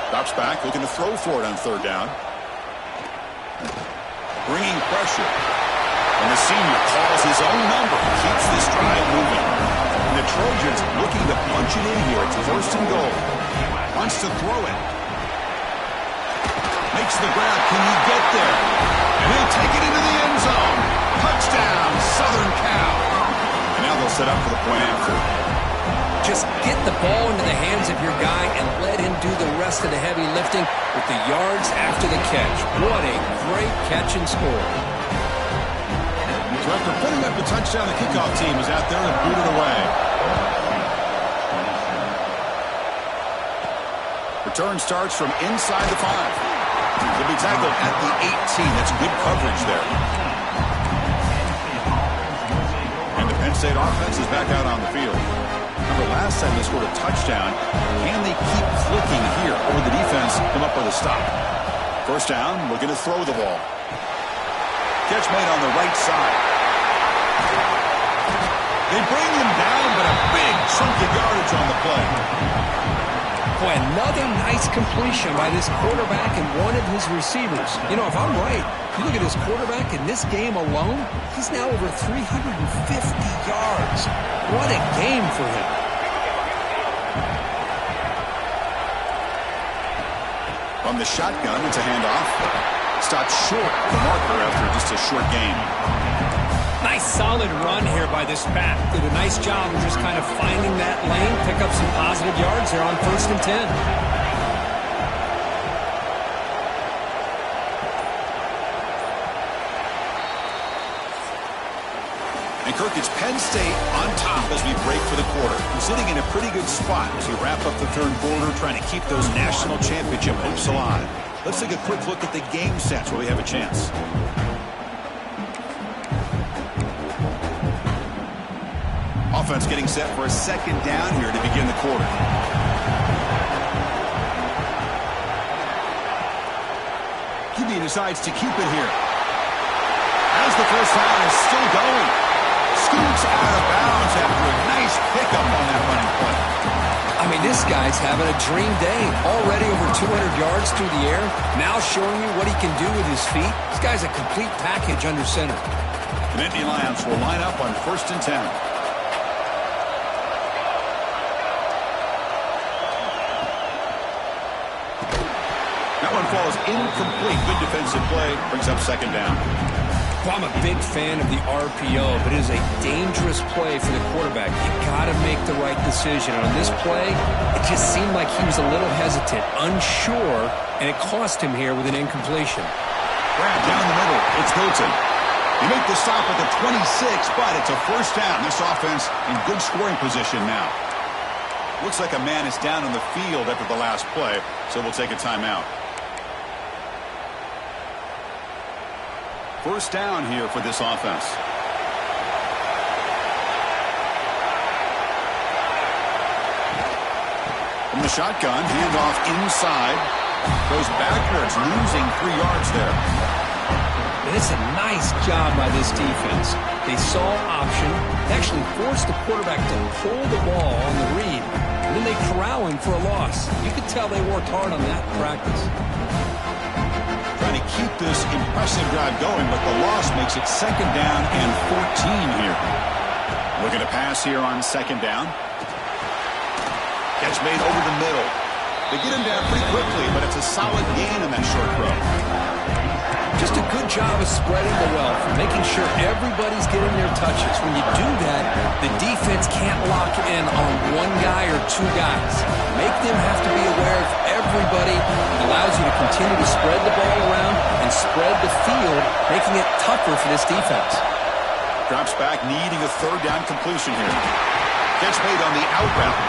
Drops back, looking to throw for it on third down. Bringing pressure. And the senior calls his own number. Keeps this drive moving. And the Trojans looking to punch it in here. It's first and goal. Wants to throw it. Makes the grab. Can he get there? And he'll take it into the end zone. Touchdown, Southern Cal. And now they'll set up for the point after. Just get the ball into the hands of your guy and let him do the rest of the heavy lifting with the yards after the catch. What a great catch and score. So after putting up the touchdown, the kickoff team is out there and booted away. Return starts from inside the 5. He'll be tackled at the 18. That's good coverage there. And the Penn State offense is back out on the field. Remember, last time they scored a touchdown. Can they keep clicking here, or will the defense come up with a stop? First down, looking to throw the ball. Catch made on the right side. They bring him down, but a big chunk of yardage on the play. Boy, another nice completion by this quarterback and one of his receivers. You know, if I'm right, you look at this quarterback in this game alone, he's now over 350 yards. What a game for him. From the shotgun, it's a handoff. Stopped short of the marker after just a short gain. Nice solid run here by this back. Did a nice job of just kind of finding that lane, pick up some positive yards there on 1st and 10. And Kirk, it's Penn State on top as we break for the quarter. We're sitting in a pretty good spot as we wrap up the third quarter, trying to keep those national championship hopes alive. Let's take a quick look at the game stats where we have a chance. Offense getting set for a second down here to begin the quarter. QB decides to keep it here. As the first down is still going. Scoots out of bounds after a nice pickup on that running play. I mean, this guy's having a dream day. Already over 200 yards through the air. Now showing you what he can do with his feet. This guy's a complete package under center. The Nittany Lions will line up on 1st and 10. That one falls incomplete. Good defensive play. Brings up second down. Well, I'm a big fan of the RPO, but it is a dangerous play for the quarterback. You got to make the right decision. On this play, it just seemed like he was a little hesitant, unsure, and it cost him here with an incompletion. Grab down the middle. It's Hilton. You make the stop at the 26, but it's a first down. This offense in good scoring position now. Looks like a man is down on the field after the last play, so we'll take a timeout. First down here for this offense. From the shotgun, handoff inside. Goes backwards, losing 3 yards there. And it's a nice job by this defense. They saw option. They actually forced the quarterback to pull the ball on the read. And then they corral him for a loss. You could tell they worked hard on that in practice. Trying to keep this impressive drive going, but the loss makes it second down and 14 here. Looking to pass here on second down. Catch made over the middle. They get him down pretty quickly, but it's a solid gain in that short throw. Just a good job of spreading the wealth, making sure everybody's getting their touches. When you do that, the defense can't lock in on one guy or two guys. Make them have to be aware of everybody. It allows you to continue to spread the ball around and spread the field, making it tougher for this defense. Drops back, needing a third down completion here. Catch made on the out route.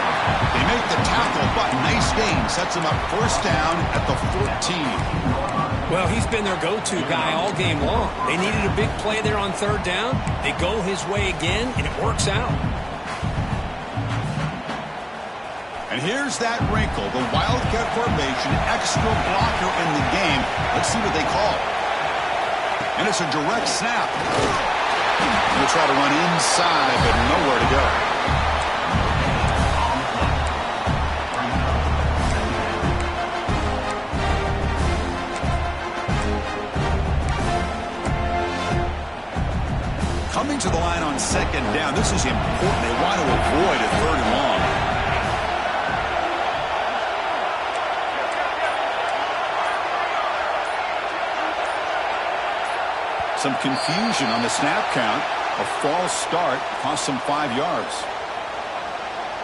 They make the tackle, but nice gain. Sets him up first down at the 14. Well, he's been their go-to guy all game long. They needed a big play there on third down. They go his way again, and it works out. And here's that wrinkle, the Wildcat formation, extra blocker in the game. Let's see what they call. And it's a direct snap. He'll try to run inside, but nowhere to go. Coming to the line on second down. This is important. They want to avoid a third and long. Some confusion on the snap count. A false start cost them 5 yards.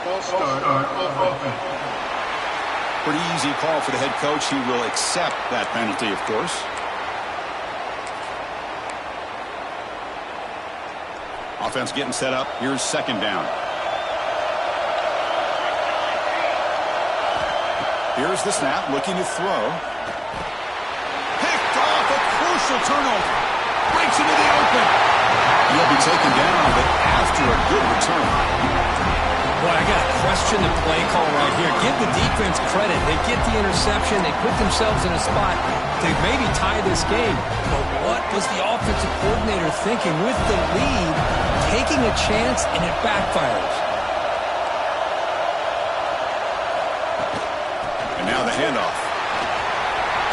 False start on offense. Pretty easy call for the head coach. He will accept that penalty, of course. Offense getting set up. Here's second down. Here's the snap, looking to throw. Picked off, a crucial turnover. Breaks into the open. He'll be taken down, but after a good return. Boy, I got to question the play call right here. Give the defense credit. They get the interception. They put themselves in a spot to maybe tie this game. But what was the offensive coordinator thinking with the lead, taking a chance, and it backfires? And now the handoff.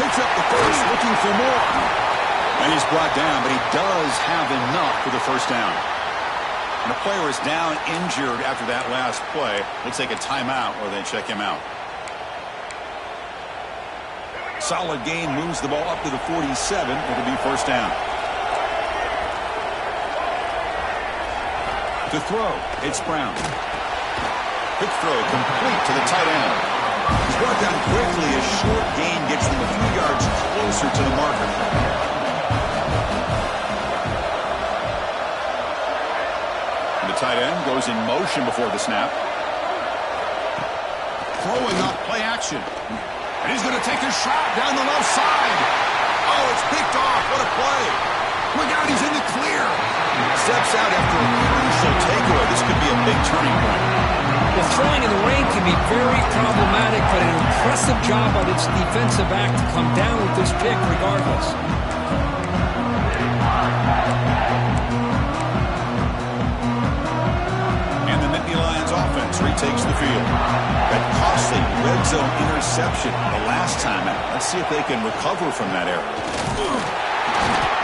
Picks up the first, looking for more. And he's brought down, but he does have enough for the first down. And the player is down injured after that last play. We'll take a timeout or they check him out. Solid gain, moves the ball up to the 47. It'll be first down. To throw, it's Brown. Quick throw, complete to the tight end. He's brought down quickly. A short gain gets them a few yards closer to the marker. The tight end goes in motion before the snap. Throwing up play action. And he's going to take a shot down the left side. Oh, it's picked off. What a play. Look out, he's in the clear. Steps out after a crucial takeaway. This could be a big turning point. Well, throwing in the rain can be very problematic, but an impressive job by this defensive back to come down with this pick regardless. Offense retakes the field. That costly red zone interception the last time out. Let's see if they can recover from that error.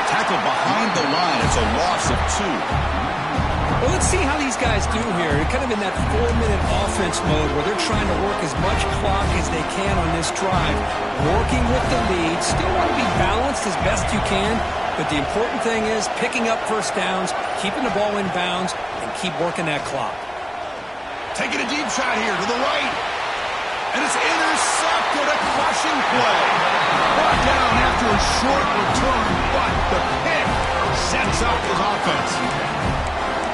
Tackle behind the line. It's a loss of 2. Well, let's see how these guys do here. They're kind of in that 4-minute offense mode where they're trying to work as much clock as they can on this drive, working with the lead. Still want to be balanced as best you can, but the important thing is picking up first downs, keeping the ball in bounds, and keep working that clock. Taking a deep shot here to the right. And it's intercepted. A crushing play. Brought down after a short return, but the pick sets up his offense.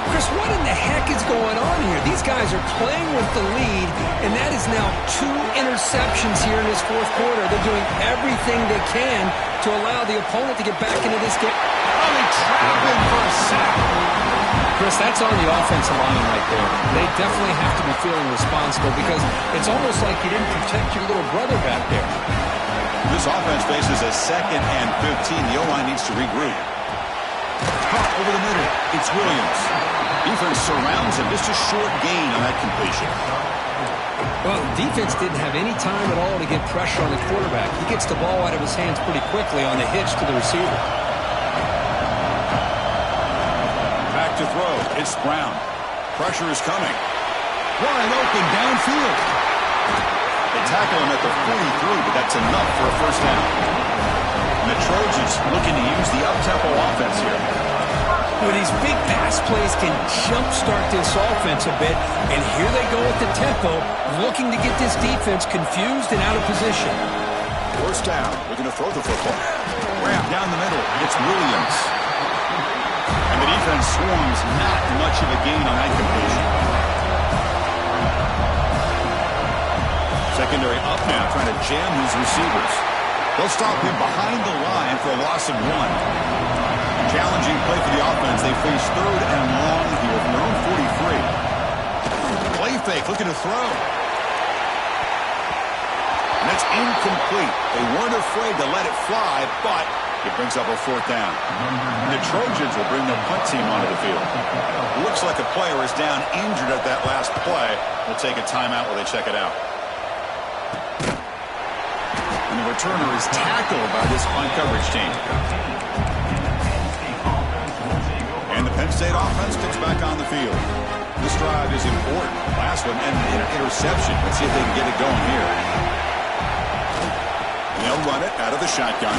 Chris, what in the heck is going on here? These guys are playing with the lead, and that is now 2 interceptions here in this fourth quarter. They're doing everything they can to allow the opponent to get back into this game. Oh, they trap him for a sack. Chris, that's on the offensive line right there. They definitely have to be feeling responsible because it's almost like you didn't protect your little brother back there. This offense faces a 2nd and 15. The O-line needs to regroup. Caught over the middle. It's Williams. Defense surrounds him. Just a short gain on that completion. Well, defense didn't have any time at all to get pressure on the quarterback. He gets the ball out of his hands pretty quickly on the hitch to the receiver. To throw. It's Brown. Pressure is coming. Wide open downfield. They tackle him at the 43, but that's enough for a first down. And the Trojans looking to use the up-tempo offense here. Well, these big pass plays can jumpstart this offense a bit, and here they go with the tempo, looking to get this defense confused and out of position. First down. Looking to throw the football. Ramp down the middle. It's Williams. And the defense swarms, not much of a gain on that completion. Secondary up now, trying to jam these receivers. They'll stop him behind the line for a loss of 1. Challenging play for the offense. They face 3rd and long here from their own 43. Play fake, looking to throw. And that's incomplete. They weren't afraid to let it fly, but it brings up a 4th down. And the Trojans will bring their punt team onto the field. Looks like a player is down injured at that last play. We'll take a timeout while they check it out. And the returner is tackled by this punt coverage team. And the Penn State offense kicks back on the field. This drive is important. Last one ended in an interception. Let's see if they can get it going here. And they'll run it out of the shotgun.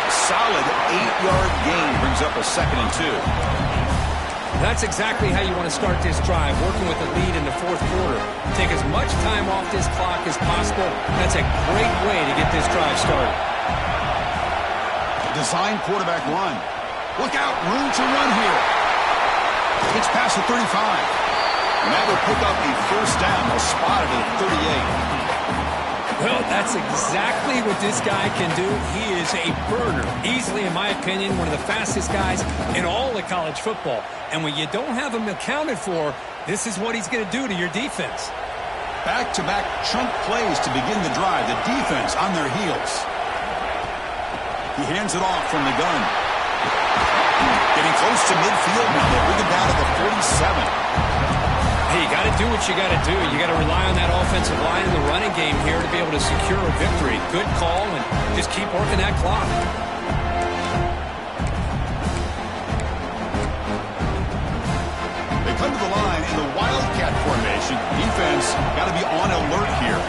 Solid 8-yard gain brings up a 2nd and 2. That's exactly how you want to start this drive, working with the lead in the fourth quarter. Take as much time off this clock as possible. That's a great way to get this drive started. Design quarterback run. Look out, room to run here. Gets past the 35. And that will pick up a first down. They'll spot it at 38. Well, that's exactly what this guy can do. He is a burner. Easily, in my opinion, one of the fastest guys in all of college football. And when you don't have him accounted for, this is what he's going to do to your defense. Back-to-back chunk plays to begin the drive. The defense on their heels. He hands it off from the gun. Getting close to midfield now. They bring him down to the 47. Hey, you got to do what you got to do. You got to rely on that offensive line in the running game here to be able to secure a victory. Good call, and just keep working that clock. They come to the line in the Wildcat formation. Defense got to be on alert here.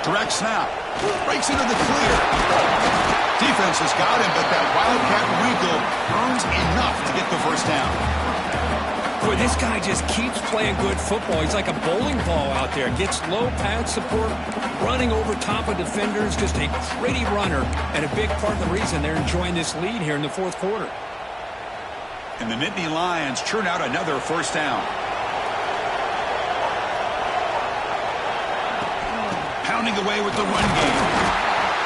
Direct snap. Breaks into the clear. Defense has got him, but that Wildcat wrinkle earns enough to get the first down. Boy, this guy just keeps playing good football. He's like a bowling ball out there. Gets low pad support, running over top of defenders. Just a gritty runner, and a big part of the reason they're enjoying this lead here in the fourth quarter. And the Nittany Lions churn out another first down. Pounding away with the run game.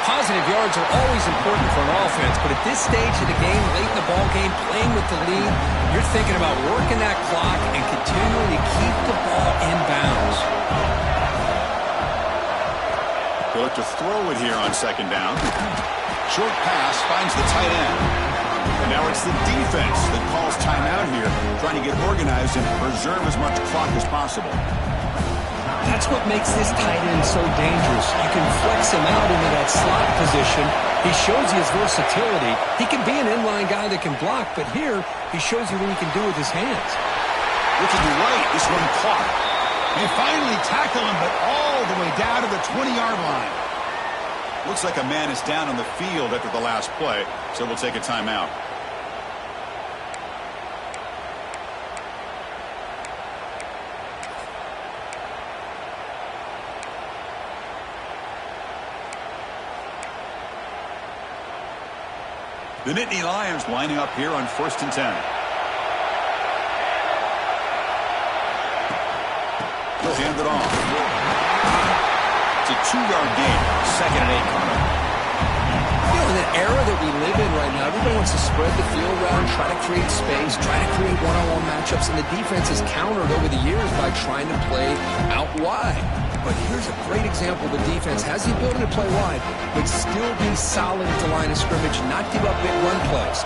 Positive yards are always important for an offense, but at this stage of the game, late in the ball game, playing with the lead, you're thinking about working that clock and continuing to keep the ball in bounds. They'll look to throw it here on second down. Short pass finds the tight end. And now it's the defense that calls timeout here, trying to get organized and preserve as much clock as possible. That's what makes this tight end so dangerous. You can flex him out into that slot position. He shows you his versatility. He can be an inline guy that can block, but here he shows you what he can do with his hands. Looking right, this one caught. They finally tackle him, but all the way down to the 20-yard line. Looks like a man is down on the field after the last play, so we'll take a timeout. The Nittany Lions lining up here on 1st and 10. He'll hand it off. It's a 2-yard gain. 2nd and 8 coming. You know, in the era that we live in right now, everybody wants to spread the field around, try to create space, try to create one-on-one matchups, and the defense has countered over the years by trying to play out wide. But here's a great example. The defense has the ability to play wide, but still be solid at the line of scrimmage, not give up big run plays.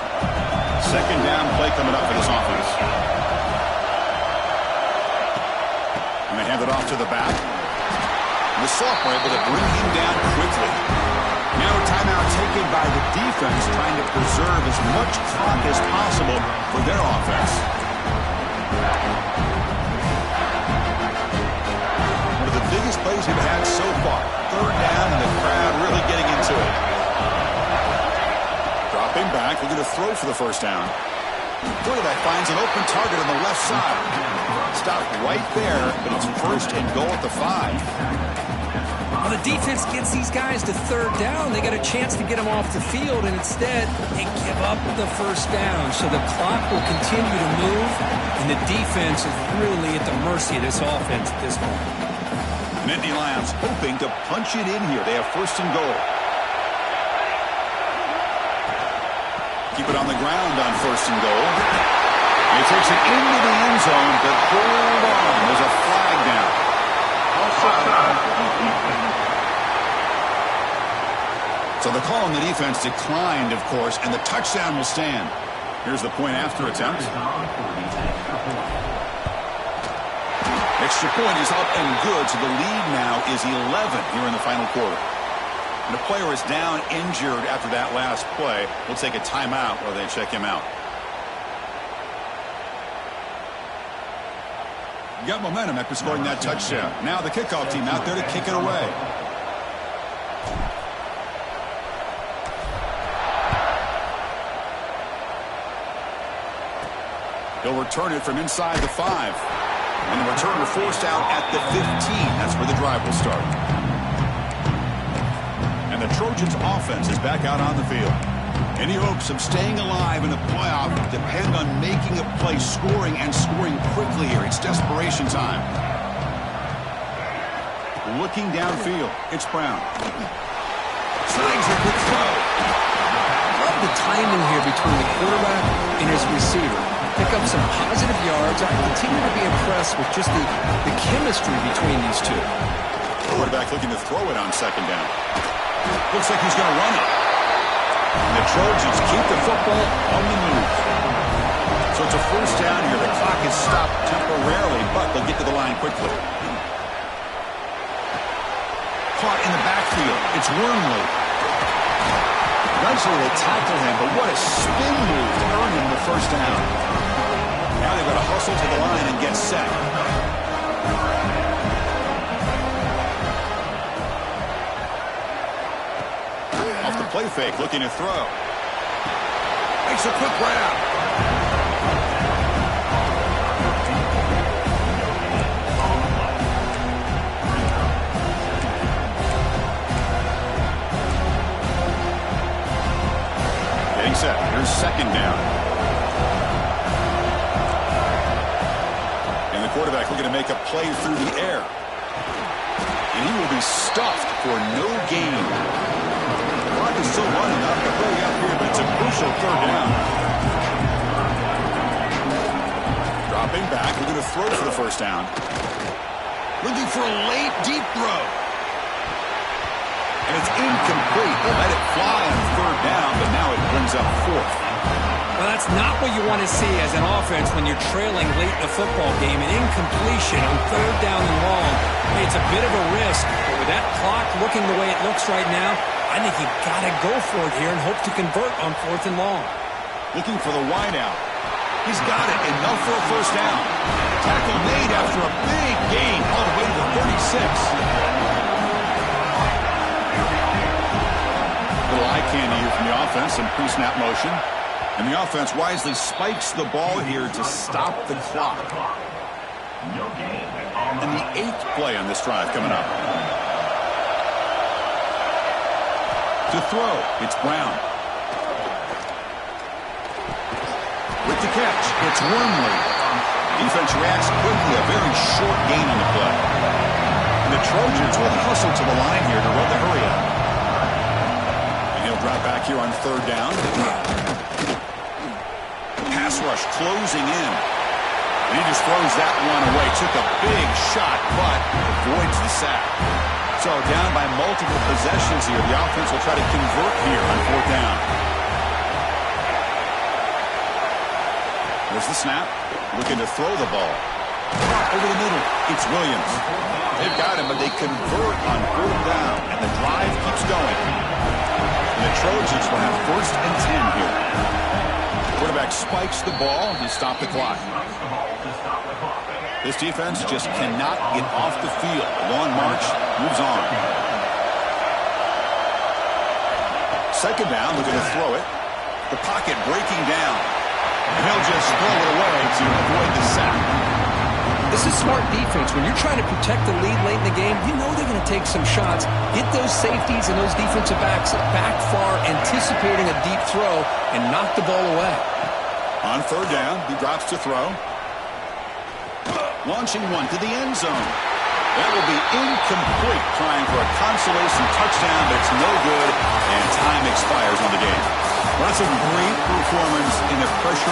2nd down play coming up for this offense. And they hand it off to the back. And the sophomore able to bring him down quickly. Now a timeout taken by the defense, trying to preserve as much clock as possible for their offense. Biggest plays we've had so far. 3rd down, and the crowd really getting into it. Dropping back, looking to throw for the first down. Quarterback finds an open target on the left side. Stopped right there, but it's 1st and goal at the 5. Well, the defense gets these guys to 3rd down. They got a chance to get them off the field, and instead they give up the first down. So the clock will continue to move, and the defense is really at the mercy of this offense at this point. Nittany Lions hoping to punch it in here. They have 1st and goal. Keep it on the ground on 1st and goal. And he takes it into the end zone, but hold on. There's a flag down. So the call on the defense declined, of course, and the touchdown will stand. Here's the point after attempt. Extra point is up and good, so the lead now is 11 here in the final quarter. And the player is down injured after that last play. We'll take a timeout while they check him out. Got momentum after scoring that touchdown. Now the kickoff team out there to kick it away. He'll return it from inside the 5. And the returner forced out at the 15. That's where the drive will start. And the Trojans' offense is back out on the field. Any hopes of staying alive in a playoff depend on making a play, scoring, and scoring quickly here. It's desperation time. looking downfield. It's Brown. Slides a quick throw. Love the timing here between the quarterback and his receiver. Pick up some positive yards. I continue to be impressed with just the chemistry between these two. Quarterback looking to throw it on second down. Looks like he's going to run it. And the Trojans keep the football on the move. So it's a first down here. The clock is stopped temporarily, but they'll get to the line quickly. Caught in the backfield. It's Wormley. Eventually they tackle him, but what a spin move to earn him the first down. Now they've got to hustle to the line and get set. Off the play fake, looking to throw. Makes a quick grab. Getting set. Here's second down. And the quarterback looking to make a play through the air. And he will be stuffed for no gain. Clock is still running up to hurry up here, but it's a crucial third down. Dropping back, we're going to throw for the first down. Looking for a late, deep throw. And it's incomplete. They let it fly on third down, but now it brings up fourth. Well, that's not what you want to see as an offense when you're trailing late in a football game. An incompletion on third down and long. Hey, it's a bit of a risk, but with that clock looking the way it looks right now, I think you've got to go for it here and hope to convert on fourth and long. Looking for the wideout. He's got it. Enough for a first down. Tackle made after a big gain all the way to the 36. Little eye candy here from the offense, some pre-snap motion. And the offense wisely spikes the ball here to stop the clock. And the 8th play on this drive coming up. To throw, it's Brown. With the catch, it's Wormley. Defense reacts quickly, a very short gain on the play. And the Trojans will hustle to the line here to run the hurry up. And he'll drop back here on third down. Pass rush closing in. And he just throws that one away. Took a big shot, but avoids the sack. So down by multiple possessions here. The offense will try to convert here on fourth down. There's the snap. Looking to throw the ball. Over the middle. It's Williams. They've got him, but they convert on fourth down. And the drive keeps going. And the Trojans will have first and 10 here. Quarterback spikes the ball to stop the clock. This defense just cannot get off the field. The long march moves on. Second down, looking to throw it. The pocket breaking down. And he'll just throw it away to avoid the sack. This is smart defense. When you're trying to protect the lead late in the game, you know they're going to take some shots. Get those safeties and those defensive backs back far, anticipating a deep throw, and knock the ball away. On third down, he drops to throw. Launching one to the end zone. That will be incomplete, trying for a consolation touchdown, but it's no good, and time expires on the game. Well, that's a great performance in the pressure.